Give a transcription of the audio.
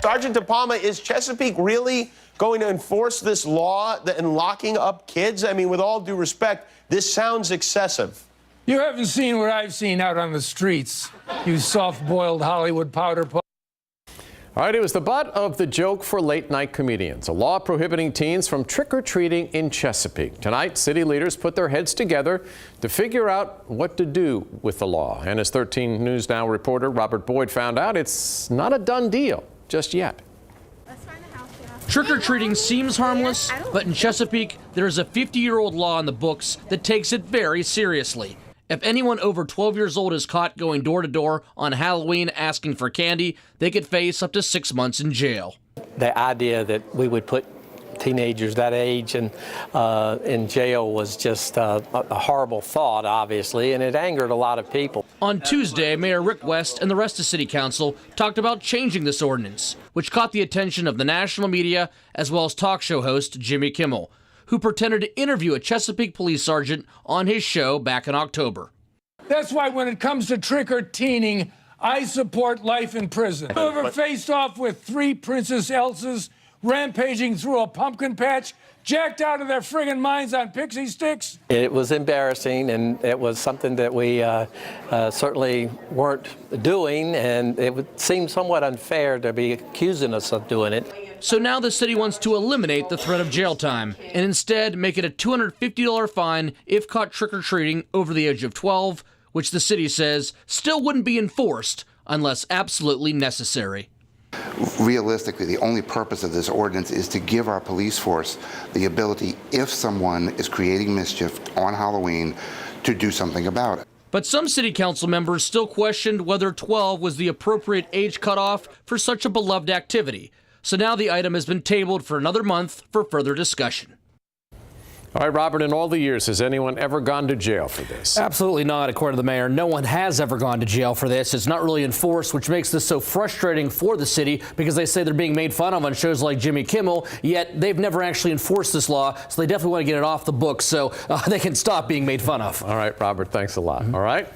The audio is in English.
Sergeant De Palma, is Chesapeake really going to enforce this law and locking up kids? I mean, with all due respect, this sounds excessive. You haven't seen what I've seen out on the streets, you soft-boiled Hollywood powder puff. All right, it was the butt of the joke for late-night comedians, a law prohibiting teens from trick-or-treating in Chesapeake. Tonight, city leaders put their heads together to figure out what to do with the law. And as 13 News Now reporter Robert Boyd found out, it's not a done deal just yet. Trick-or-treating seems harmless, but in Chesapeake, there is a 50-year-old law in the books that takes it very seriously. If anyone over 12 years old is caught going door to door on Halloween asking for candy, they could face up to 6 months in jail. The idea that we would put teenagers that age in jail was just a horrible thought, obviously, and it angered a lot of people. On Tuesday, Mayor Rick West and the rest of City Council talked about changing this ordinance, which caught the attention of the national media as well as talk show host Jimmy Kimmel, who pretended to interview a Chesapeake police sergeant on his show back in October. That's why when it comes to trick-or-treating, I support life in prison. You ever faced off with 3 Princess Elsas rampaging through a pumpkin patch, jacked out of their friggin' minds on pixie sticks? It was embarrassing, and it was something that we certainly weren't doing, and it would seem somewhat unfair to be accusing us of doing it. So now the city wants to eliminate the threat of jail time and instead make it a $250 fine if caught trick-or-treating over the age of 12, which the city says still wouldn't be enforced unless absolutely necessary. Realistically, the only purpose of this ordinance is to give our police force the ability, if someone is creating mischief on Halloween, to do something about it. But some city council members still questioned whether 12 was the appropriate age cutoff for such a beloved activity. So now the item has been tabled for another month for further discussion. All right, Robert, in all the years, has anyone ever gone to jail for this? Absolutely not, according to the mayor. No one has ever gone to jail for this. It's not really enforced, which makes this so frustrating for the city because they say they're being made fun of on shows like Jimmy Kimmel, yet they've never actually enforced this law, so they definitely want to get it off the books so they can stop being made fun of. All right, Robert, thanks a lot. All right.